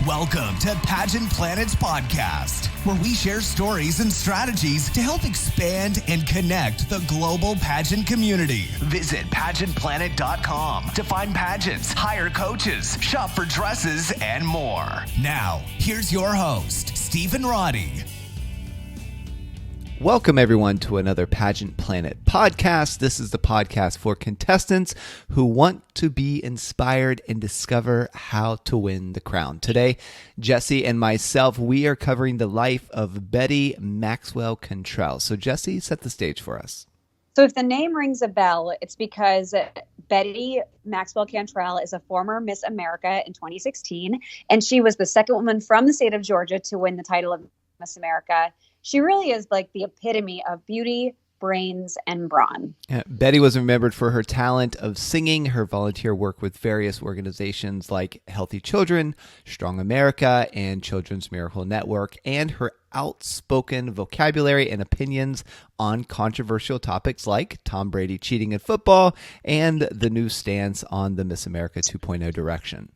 Welcome to Pageant Planet's podcast, where we share stories and strategies to help expand and connect the global pageant community. Visit pageantplanet.com to find pageants, hire coaches, shop for dresses, and more. Now, here's your host, Stephen Roddy. Welcome, everyone, to another Pageant Planet podcast. This is the podcast for contestants who want to be inspired and discover how to win the crown. Today, Jesse and myself, we are covering the life of Betty Maxwell Cantrell. So, Jesse, set the stage for us. So if the name rings a bell, it's because Betty Maxwell Cantrell is a former Miss America in 2016, and she was the second woman from the state of Georgia to win the title of Miss America. She really is like the epitome of beauty, brains, and brawn. Betty was remembered for her talent of singing, her volunteer work with various organizations like Healthy Children, Strong America, and Children's Miracle Network, and her outspoken vocabulary and opinions on controversial topics like Tom Brady cheating in football and the new stance on the Miss America 2.0 direction.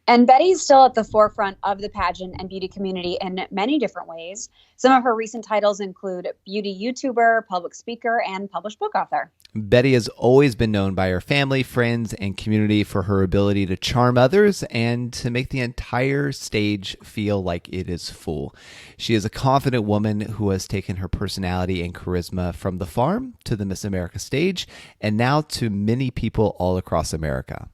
And Betty's still at the forefront of the pageant and beauty community in many different ways. Some of her recent titles include beauty YouTuber, public speaker, and published book author. Betty has always been known by her family, friends, and community for her ability to charm others and to make the entire stage feel like it is full. She is a confident woman who has taken her personality and charisma from the farm to the Miss America stage and now to many people all across America.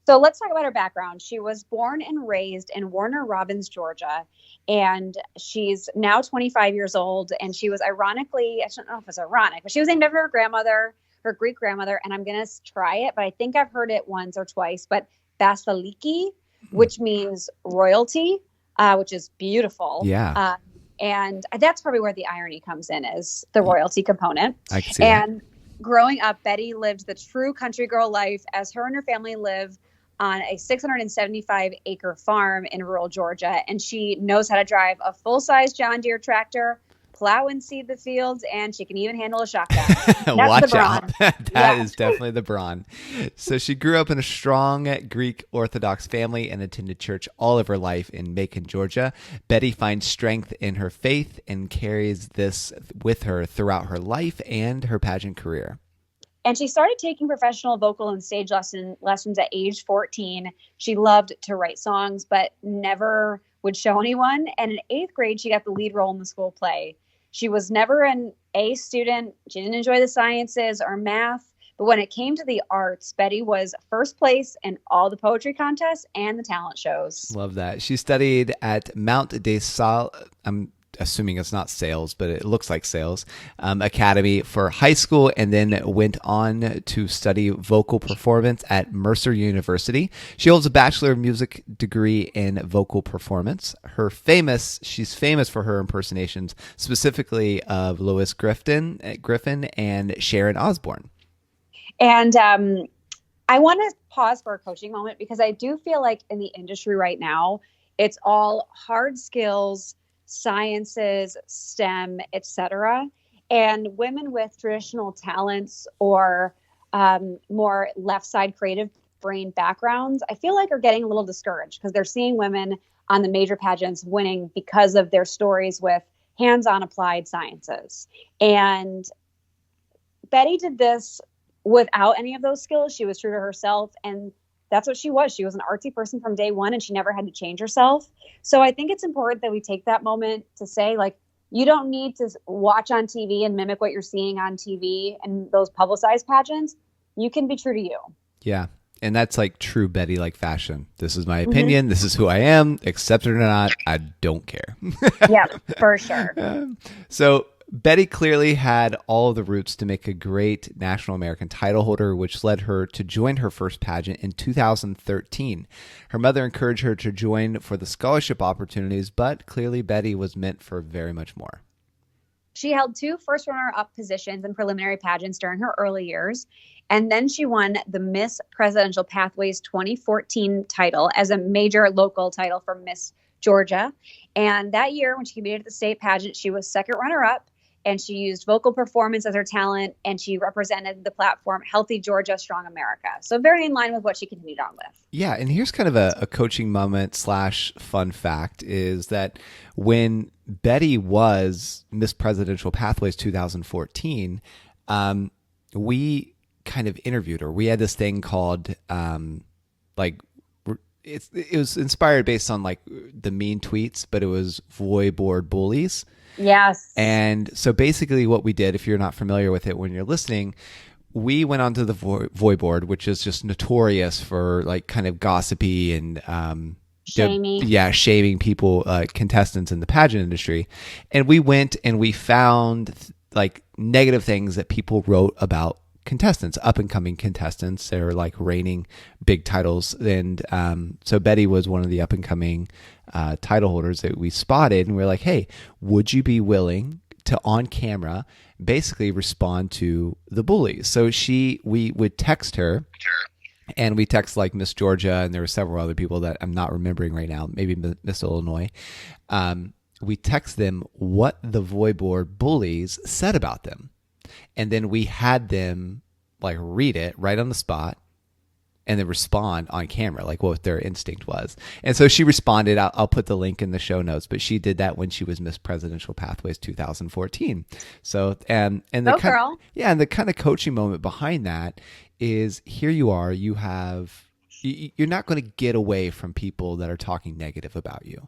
So let's talk about her background. She was born and raised in Warner Robins, Georgia, and she's now 25 years old. And she was ironically, I don't know if it's ironic, but she was named after her grandmother, her Greek grandmother. And I'm going to try it, but I think I've heard it once or twice, but Basiliki, which means royalty, which is beautiful. Yeah. And that's probably where the irony comes in, is the royalty component. I can see that. Growing up, Betty lived the true country girl life as her and her family live on a 675-acre farm in rural Georgia. And she knows how to drive a full-size John Deere tractor, plow and seed the fields, and she can even handle a shotgun. Watch out. That is definitely the brawn. So she grew up in a strong Greek Orthodox family and attended church all of her life in Macon, Georgia. Betty finds strength in her faith and carries this with her throughout her life and her pageant career. And she started taking professional vocal and stage lessons at age 14. She loved to write songs, but never would show anyone. And in 8th grade, she got the lead role in the school play. She was never an A student. She didn't enjoy the sciences or math. But when it came to the arts, Betty was first place in all the poetry contests and the talent shows. Love that. She studied at Mount des Salles. I'm assuming it's not sales, but it looks like sales, Academy for high school, and then went on to study vocal performance at Mercer University. She holds a Bachelor of Music Degree in vocal performance. She's famous for her impersonations, specifically of Lois Griffin and Sharon Osbourne. And I want to pause for a coaching moment, because I do feel like in the industry right now, it's all hard skills, sciences, STEM, etc. And women with traditional talents or more left side creative brain backgrounds, I feel like are getting a little discouraged because they're seeing women on the major pageants winning because of their stories with hands-on applied sciences. And Betty did this without any of those skills. She was true to herself, and that's what she was. She was an artsy person from day one, and she never had to change herself. So I think it's important that we take that moment to say, like, you don't need to watch on TV and mimic what you're seeing on TV and those publicized pageants. You can be true to you. Yeah. And that's like true Betty like fashion. This is my opinion. Mm-hmm. This is who I am. Accept it or not, I don't care. Yeah, for sure. So Betty clearly had all of the roots to make a great National American title holder, which led her to join her first pageant in 2013. Her mother encouraged her to join for the scholarship opportunities, but clearly Betty was meant for very much more. She held 2 first runner-up positions in preliminary pageants during her early years, and then she won the Miss Presidential Pathways 2014 title as a major local title for Miss Georgia. And that year, when she competed at the state pageant, she was second runner-up. and she used vocal performance as her talent, and she represented the platform Healthy Georgia, Strong America. So very in line with what she continued on with. Yeah, and here's kind of a coaching moment / fun fact is that when Betty was Miss Presidential Pathways 2014, we kind of interviewed her. We had this thing called it was inspired based on like the mean tweets, but it was Voy Board Bullies. Yes. And so basically what we did, if you're not familiar with it when you're listening, we went onto the Voy Board, which is just notorious for like kind of gossipy and shaming people, contestants in the pageant industry. And we went and we found like negative things that people wrote about contestants, up and coming contestants that are like reigning big titles. And so Betty was one of the up and coming title holders that we spotted, and we are like, hey, would you be willing to on camera basically respond to the bullies? So we would text her, and we text like Miss Georgia, and there were several other people that I'm not remembering right now, maybe Miss Illinois. We text them what the Voy Board bullies said about them. And then we had them like read it right on the spot and then respond on camera, like what their instinct was. And so she responded. I'll put the link in the show notes, but she did that when she was Miss Presidential Pathways 2014. So, and the and the kind of coaching moment behind that is here you are, you're not going to get away from people that are talking negative about you.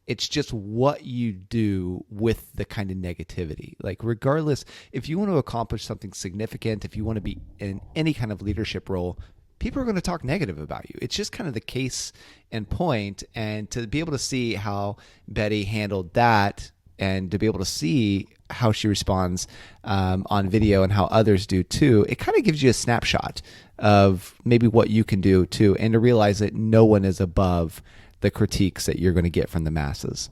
It's just what you do with the kind of negativity. Like regardless, if you want to accomplish something significant, if you want to be in any kind of leadership role, people are going to talk negative about you. It's just kind of the case and point. And to be able to see how Betty handled that and to be able to see how she responds on video and how others do too, it kind of gives you a snapshot of maybe what you can do too, and to realize that no one is above the critiques that you're going to get from the masses.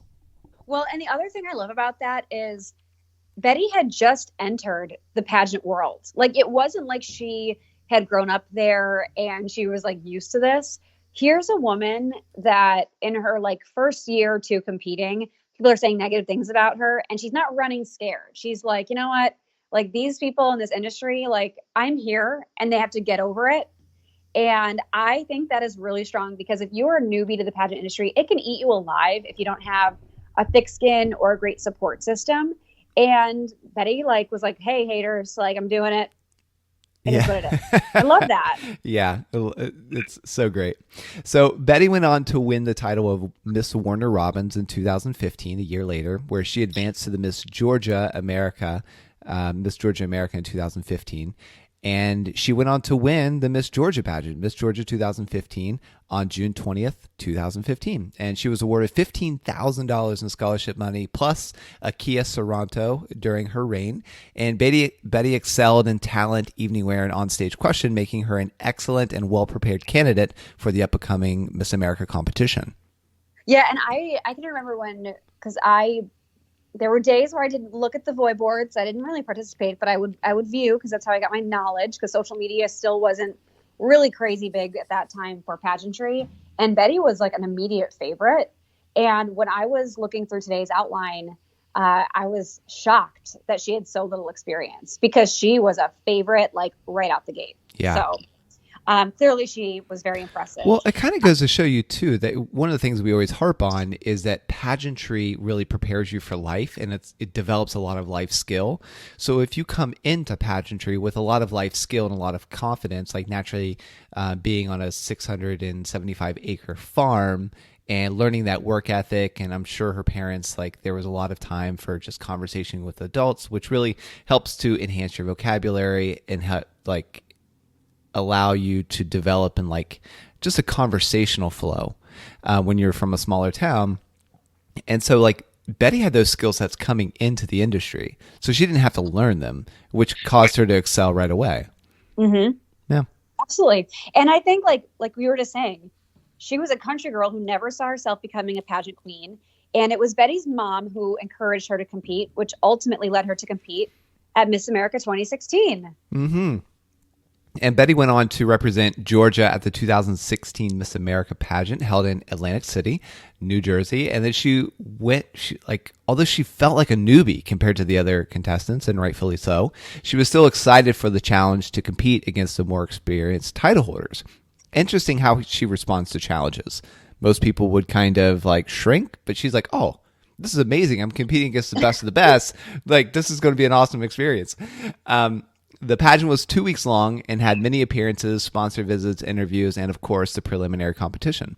Well, and the other thing I love about that is Betty had just entered the pageant world. Like it wasn't like she had grown up there and she was like used to this. Here's a woman that in her like first year or two competing, people are saying negative things about her and she's not running scared. She's like, you know what? Like these people in this industry, like I'm here and they have to get over it. And I think that is really strong because if you're a newbie to the pageant industry, it can eat you alive if you don't have a thick skin or a great support system. And Betty like was like, hey, haters, like I'm doing it. It is what it is. I love that. Yeah, it's so great. So Betty went on to win the title of Miss Warner Robins in 2015, a year later, where she advanced to the Miss Georgia America in 2015. And she went on to win the Miss Georgia pageant, Miss Georgia 2015, on June 20th, 2015. And she was awarded $15,000 in scholarship money plus a Kia Sorento during her reign. And Betty excelled in talent, evening wear, and onstage question, making her an excellent and well-prepared candidate for the upcoming Miss America competition. Yeah, and I can remember when, because there were days where I didn't look at the Voy boards. I didn't really participate, but I would view because that's how I got my knowledge, because social media still wasn't really crazy big at that time for pageantry. And Betty was like an immediate favorite. And when I was looking through today's outline, I was shocked that she had so little experience because she was a favorite like right out the gate. Yeah. So clearly she was very impressive. Well, it kind of goes to show you too that one of the things we always harp on is that pageantry really prepares you for life, and it develops a lot of life skill. So if you come into pageantry with a lot of life skill and a lot of confidence, like naturally being on a 675 acre farm and learning that work ethic, and I'm sure her parents, like there was a lot of time for just conversation with adults, which really helps to enhance your vocabulary and allow you to develop in like just a conversational flow when you're from a smaller town. And so like Betty had those skill sets coming into the industry, so she didn't have to learn them, which caused her to excel right away. Mm-hmm. Yeah, absolutely. And I think like we were just saying, she was a country girl who never saw herself becoming a pageant queen. And it was Betty's mom who encouraged her to compete, which ultimately led her to compete at Miss America 2016. Mm-hmm. And Betty went on to represent Georgia at the 2016 Miss America pageant held in Atlantic City, New Jersey. And then although she felt like a newbie compared to the other contestants, and rightfully so, she was still excited for the challenge to compete against the more experienced title holders. Interesting how she responds to challenges. Most people would kind of like shrink, but she's like, oh, this is amazing. I'm competing against the best of the best. Like, this is going to be an awesome experience. The pageant was 2 weeks long and had many appearances, sponsored visits, interviews, and of course, the preliminary competition.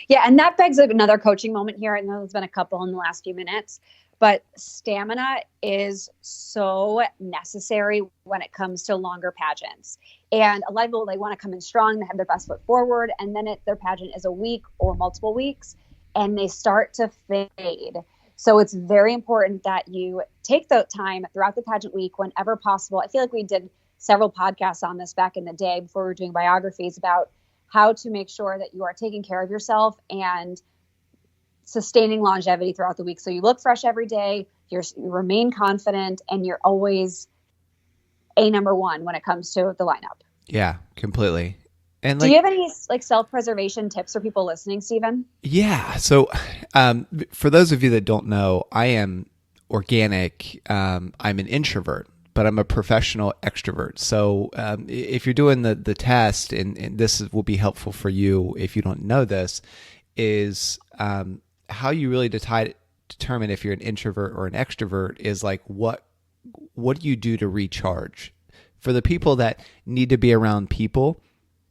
Yeah, and that begs another coaching moment here. I know there's been a couple in the last few minutes, but stamina is so necessary when it comes to longer pageants. And a lot of people, they want to come in strong, they have their best foot forward, and then their pageant is a week or multiple weeks, and they start to fade. So it's very important that you take the time throughout the pageant week whenever possible. I feel like we did several podcasts on this back in the day before we were doing biographies about how to make sure that you are taking care of yourself and sustaining longevity throughout the week. So you look fresh every day, you remain confident, and you're always number one when it comes to the lineup. Yeah, completely. And do you have any self-preservation tips for people listening, Stephen? Yeah. So for those of you that don't know, I am organic. I'm an introvert, but I'm a professional extrovert. So if you're doing the test, and this will be helpful for you if you don't know this, is how you really determine if you're an introvert or an extrovert is like what do you do to recharge? For the people that need to be around people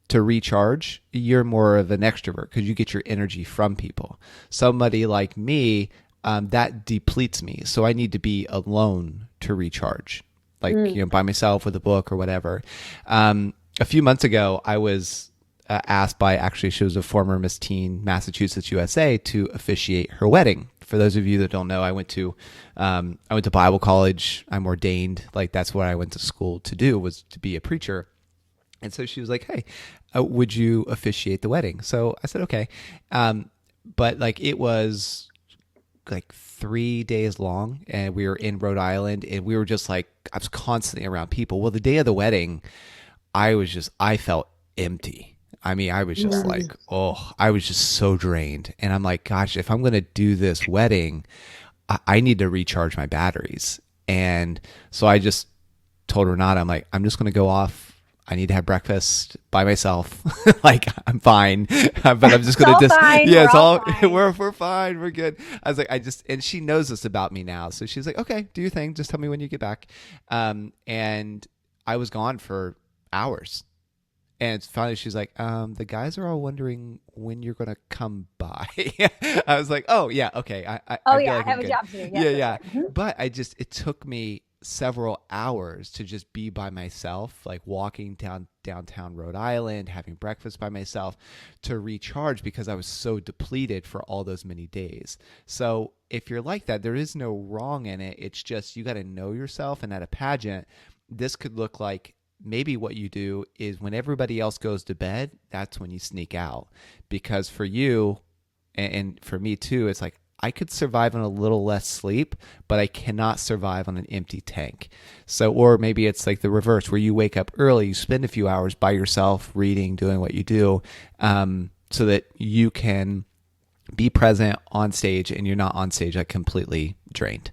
to recharge, you're more of an extrovert because you get your energy from people. Somebody like me, that depletes me. So I need to be alone to recharge, like, by myself with a book or whatever. A few months ago, I was asked by, actually, she was a former Miss Teen Massachusetts USA to officiate her wedding. For those of you that don't know, I went to Bible college. I'm ordained. Like, that's what I went to school to do, was to be a preacher. And so she was like, hey, would you officiate the wedding? So I said, okay. But like, it was like 3 days long, and we were in Rhode Island, and we were just like, I was constantly around people. Well, the day of the wedding, I felt empty. I mean, I was just like, I was just so drained. And I'm like, gosh, if I'm going to do this wedding, I need to recharge my batteries. And so I just told Renata, I'm like, I'm just going to go off. I need to have breakfast by myself. Like, I'm fine, but I'm just going to we're fine. We're good. I was like, and she knows this about me now. So she's like, okay, do your thing. Just tell me when you get back. And I was gone for hours. And finally she's like, the guys are all wondering when you're going to come by. I was like, oh yeah. Okay. I have a job to do. Yeah. Mm-hmm. But it took me several hours to just be by myself, like walking downtown Rhode Island, having breakfast by myself, to recharge, because I was so depleted for all those many days. So if you're like that, there is no wrong in it. It's just, you got to know yourself. And at a pageant, this could look like, maybe what you do is when everybody else goes to bed, that's when you sneak out. Because for you, and for me too, it's like, I could survive on a little less sleep, but I cannot survive on an empty tank. So, or maybe it's like the reverse, where you wake up early, you spend a few hours by yourself reading, doing what you do, so that you can be present on stage, and you're not on stage like completely drained.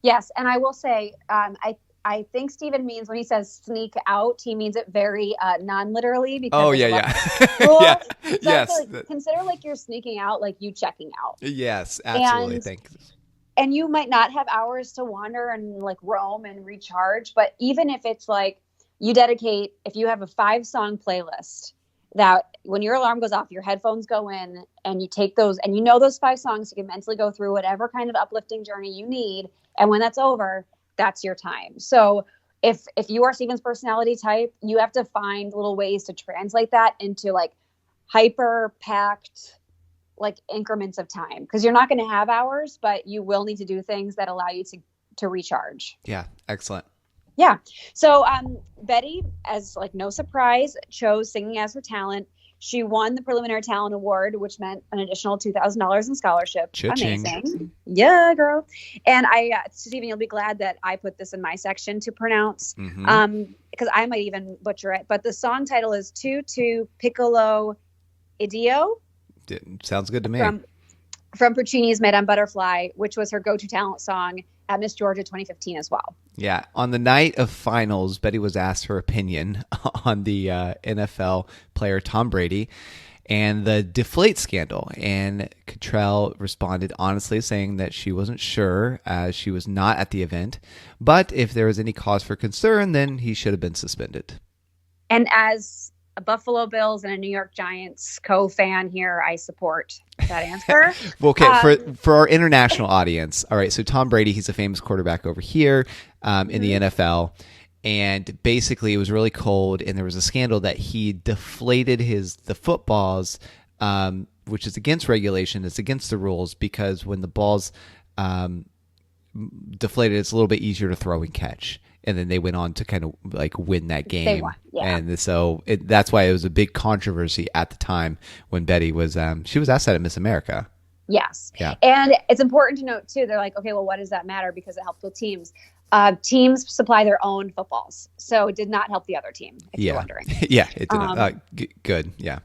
Yes. And I will say, I think Stephen means, when he says sneak out, he means it very non-literally. Because yeah. So Yes. Consider like you're sneaking out, like you checking out. Yes, absolutely. Thanks. And you might not have hours to wander and like roam and recharge. But even if it's like you dedicate, if you have a 5-song playlist that when your alarm goes off, your headphones go in, and you take those, and you know those 5 songs, you can mentally go through whatever kind of uplifting journey you need. And when that's over, that's your time. So if you are Stephen's personality type, you have to find little ways to translate that into like hyper packed like increments of time, because you're not going to have hours, but you will need to do things that allow you to recharge. Yeah. Excellent. Yeah. So Betty, as like no surprise, chose singing as her talent. She won the Preliminary Talent Award, which meant an additional $2,000 in scholarship. Cha-ching. Amazing. Yeah, girl. And Stephen, you'll be glad that I put this in my section to pronounce, because I might even butcher it. But the song title is Tu Piccolo Iddio. Sounds good to me. From Puccini's Madame Butterfly, which was her go-to talent song at Miss Georgia 2015 as well. Yeah. On the night of finals, Betty was asked her opinion on the NFL player Tom Brady and the deflate scandal. And Cantrell responded honestly, saying that she wasn't sure as she was not at the event. But if there was any cause for concern, then he should have been suspended. And as a Buffalo Bills and a New York Giants co-fan here, I support that answer. Well, okay, for our international audience, all right, so Tom Brady, he's a famous quarterback over here in the NFL, and basically it was really cold, and there was a scandal that he deflated the footballs, which is against regulation, it's against the rules, because when the ball's deflated, it's a little bit easier to throw and catch. And then they went on to kind of like win that game. They won, yeah. And so that's why it was a big controversy at the time when Betty was, she was asked that at Miss America. Yes. Yeah. And it's important to note too, they're like, okay, well, what does that matter? Because it helps with teams. Teams supply their own footballs. So it did not help the other team, if you're wondering. Yeah, it did not. Good. Yeah.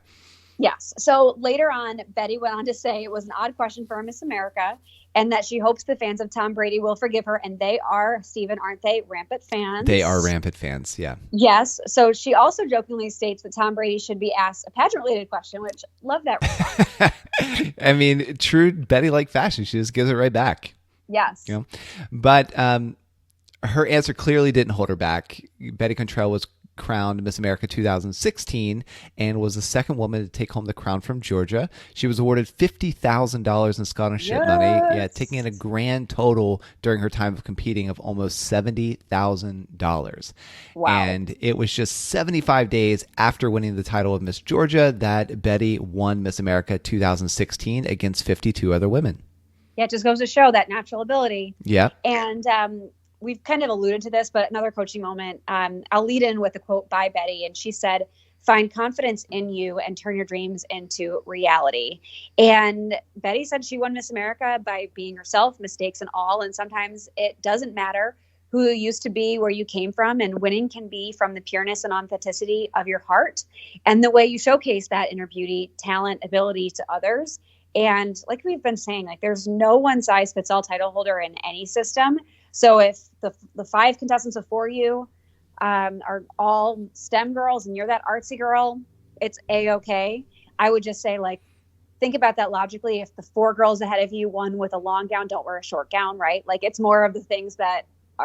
Yes. So later on, Betty went on to say it was an odd question for Miss America and that she hopes the fans of Tom Brady will forgive her. And they are, Stephen, aren't they, rampant fans? They are rampant fans, yeah. Yes. So she also jokingly states that Tom Brady should be asked a pageant-related question, which love that response. I mean, true Betty-like fashion. She just gives it right back. Yes. You know? But her answer clearly didn't hold her back. Betty Cantrell was crowned Miss America 2016 and was the second woman to take home the crown from Georgia. She was awarded $50,000 in scholarship money, taking in a grand total during her time of competing of almost $70,000. Wow. And it was just 75 days after winning the title of Miss Georgia that Betty won Miss America 2016 against 52 other women. Yeah, it just goes to show that natural ability. Yeah. And we've kind of alluded to this, but another coaching moment. I'll lead in with a quote by Betty, and she said, "Find confidence in you and turn your dreams into reality." And Betty said she won Miss America by being herself, mistakes and all. And sometimes it doesn't matter who you used to be, where you came from, and winning can be from the pureness and authenticity of your heart and the way you showcase that inner beauty, talent, ability to others. And like we've been saying, like there's no one size fits all title holder in any system. So if the 5 contestants before you are all STEM girls and you're that artsy girl, it's A-okay. I would just say, like, think about that logically. If the 4 girls ahead of you, one with a long gown, don't wear a short gown, right? Like, it's more of the things that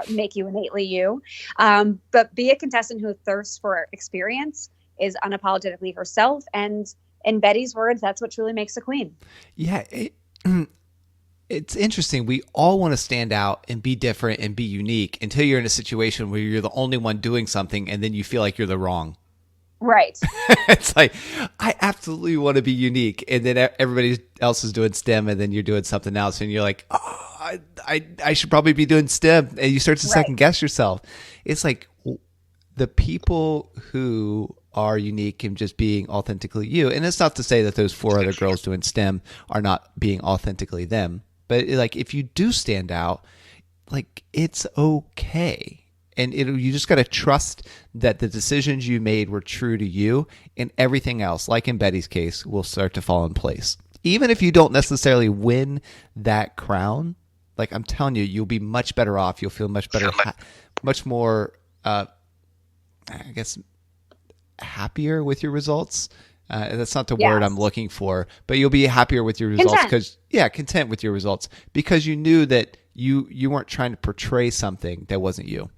make you innately you. But be a contestant who thirsts for experience, is unapologetically herself. And in Betty's words, that's what truly makes a queen. Yeah. It's interesting. We all want to stand out and be different and be unique until you're in a situation where you're the only one doing something and then you feel like you're the wrong. Right. It's like, I absolutely want to be unique. And then everybody else is doing STEM and then you're doing something else. And you're like, oh, I should probably be doing STEM. And you start to second guess yourself. It's like the people who are unique and just being authentically you. And it's not to say that those 4 other girls doing STEM are not being authentically them. But like, if you do stand out, like, it's okay. And you just got to trust that the decisions you made were true to you, and everything else, like in Betty's case, will start to fall in place. Even if you don't necessarily win that crown, like I'm telling you, you'll be much better off. You'll feel much better, much more, I guess, happier with your results. That's not the word I'm looking for, but you'll be happier with your results content with your results, because you knew that you weren't trying to portray something that wasn't you.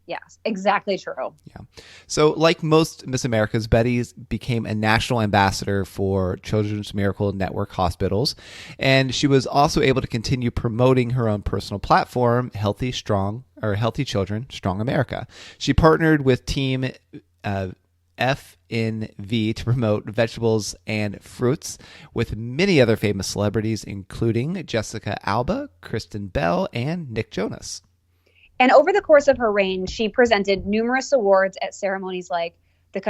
Yes, exactly true. Yeah. So like most Miss Americas, Betty became a national ambassador for Children's Miracle Network hospitals. And she was also able to continue promoting her own personal platform, Healthy Children, Strong America. She partnered with Team FNV to promote vegetables and fruits with many other famous celebrities, including Jessica Alba, Kristen Bell, and Nick Jonas. And over the course of her reign, she presented numerous awards at ceremonies like the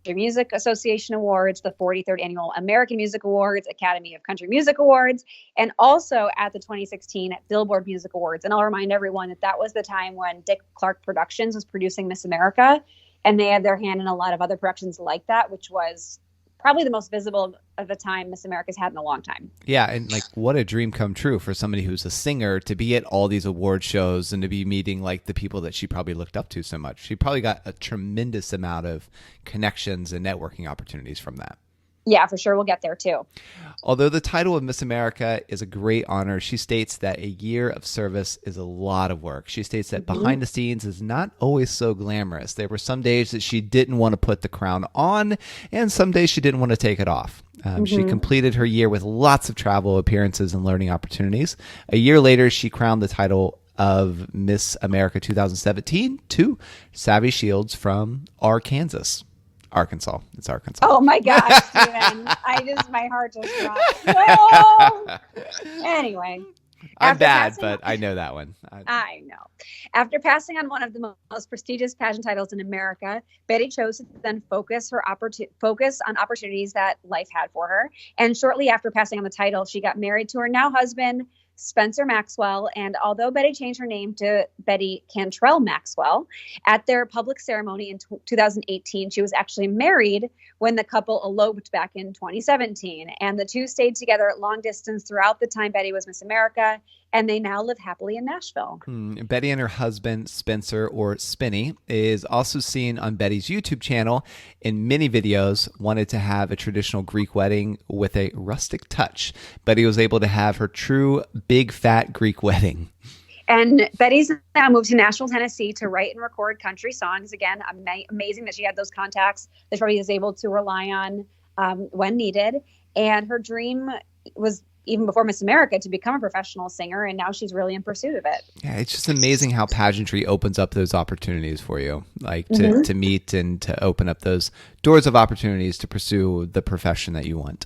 Music Association Awards, the 43rd Annual American Music Awards, Academy of Country Music Awards, and also at the 2016 Billboard Music Awards. And I'll remind everyone that that was the time when Dick Clark Productions was producing Miss America, and they had their hand in a lot of other productions like that, which was probably the most visible of the time Miss America's had in a long time. Yeah, and like what a dream come true for somebody who's a singer to be at all these award shows and to be meeting like the people that she probably looked up to so much. She probably got a tremendous amount of connections and networking opportunities from that. Yeah, for sure. We'll get there too. Although the title of Miss America is a great honor, she states that a year of service is a lot of work. She states that behind the scenes is not always so glamorous. There were some days that she didn't want to put the crown on, and some days she didn't want to take it off. She completed her year with lots of travel appearances and learning opportunities. A year later, she crowned the title of Miss America 2017 to Savvy Shields from Arkansas. It's Arkansas. Oh my gosh, Steven. My heart just dropped. No! Anyway. I'm bad, but I know that one. I know. After passing on one of the most prestigious pageant titles in America, Betty chose to then focus on opportunities that life had for her. And shortly after passing on the title, she got married to her now husband, Spencer Maxwell. And although Betty changed her name to Betty Cantrell Maxwell, at their public ceremony in 2018, she was actually married when the couple eloped back in 2017. And the two stayed together at long distance throughout the time Betty was Miss America, and they now live happily in Nashville. Betty and her husband, Spencer, or Spinny, is also seen on Betty's YouTube channel in many videos. Wanted to have a traditional Greek wedding with a rustic touch. Betty was able to have her true big fat Greek wedding. And Betty's now moved to Nashville, Tennessee to write and record country songs. Again, amazing that she had those contacts that she is able to rely on when needed. And her dream was, even before Miss America, to become a professional singer, and now she's really in pursuit of it. Yeah, it's just amazing how pageantry opens up those opportunities for you, like to meet and to open up those doors of opportunities to pursue the profession that you want.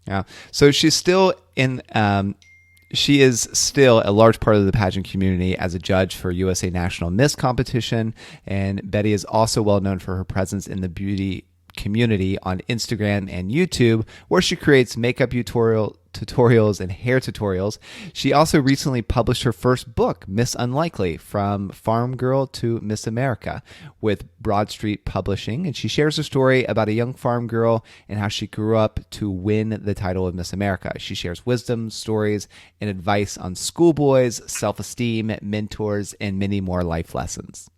Yeah, so she's still in. She is still a large part of the pageant community as a judge for USA National Miss competition, and Betty is also well known for her presence in the beauty community on Instagram and YouTube, where she creates makeup tutorials and hair tutorials. She also recently published her first book, Miss Unlikely, From Farm Girl to Miss America, with Broad Street Publishing, and she shares her story about a young farm girl and how she grew up to win the title of Miss America. She shares wisdom, stories, and advice on schoolboys, self-esteem, mentors, and many more life lessons.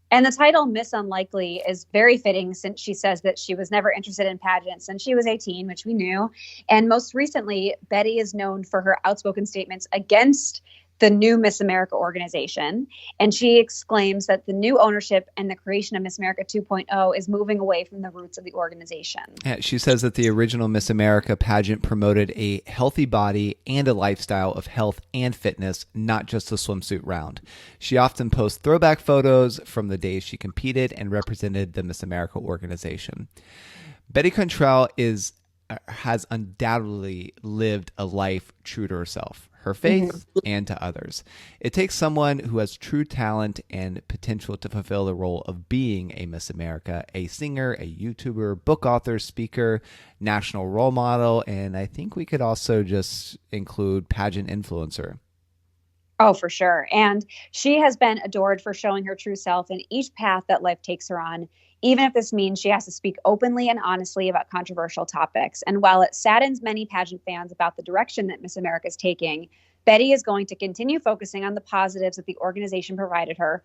And the title Miss Unlikely is very fitting, since she says that she was never interested in pageants since she was 18, which we knew. And most recently, Betty is known for her outspoken statements against the new Miss America organization. And she exclaims that the new ownership and the creation of Miss America 2.0 is moving away from the roots of the organization. Yeah, she says that the original Miss America pageant promoted a healthy body and a lifestyle of health and fitness, not just a swimsuit round. She often posts throwback photos from the days she competed and represented the Miss America organization. Betty Cantrell has undoubtedly lived a life true to herself, her faith, and to others. It takes someone who has true talent and potential to fulfill the role of being a Miss America, a singer, a YouTuber, book author, speaker, national role model, and I think we could also just include pageant influencer. Oh, for sure. And she has been adored for showing her true self in each path that life takes her on, even if this means she has to speak openly and honestly about controversial topics. And while it saddens many pageant fans about the direction that Miss America is taking, Betty is going to continue focusing on the positives that the organization provided her,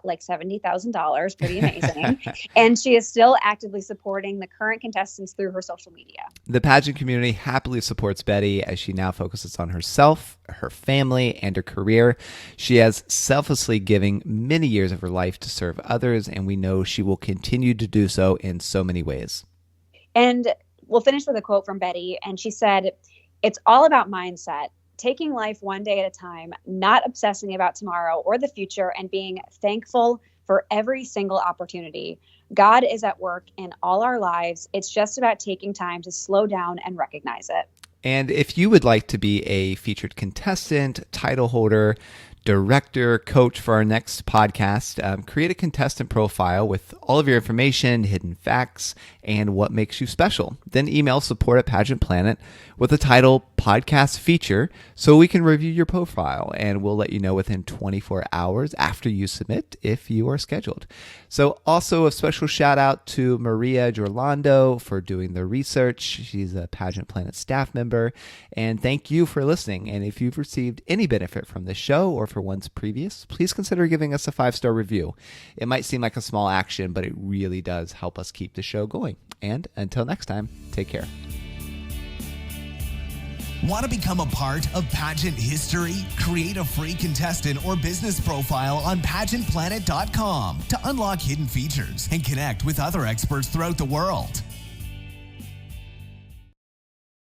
like $70,000, pretty amazing. And she is still actively supporting the current contestants through her social media. The pageant community happily supports Betty as she now focuses on herself, her family, and her career. She has selflessly given many years of her life to serve others, and we know she will continue to do so in so many ways. And we'll finish with a quote from Betty, and she said, "It's all about mindset. Taking life one day at a time, not obsessing about tomorrow or the future, and being thankful for every single opportunity. God is at work in all our lives. It's just about taking time to slow down and recognize it." And if you would like to be a featured contestant, title holder, director, coach for our next podcast, create a contestant profile with all of your information, hidden facts, and what makes you special. Then email support@Pageant Planet with the title Podcast Feature so we can review your profile, and we'll let you know within 24 hours after you submit if you are scheduled. So also a special shout out to Maria Gerlando for doing the research. She's a Pageant Planet staff member. And thank you for listening. And if you've received any benefit from this show or for ones previous, please consider giving us a 5-star review. It might seem like a small action, but it really does help us keep the show going. And until next time, take care. Want to become a part of pageant history? Create a free contestant or business profile on pageantplanet.com to unlock hidden features and connect with other experts throughout the world.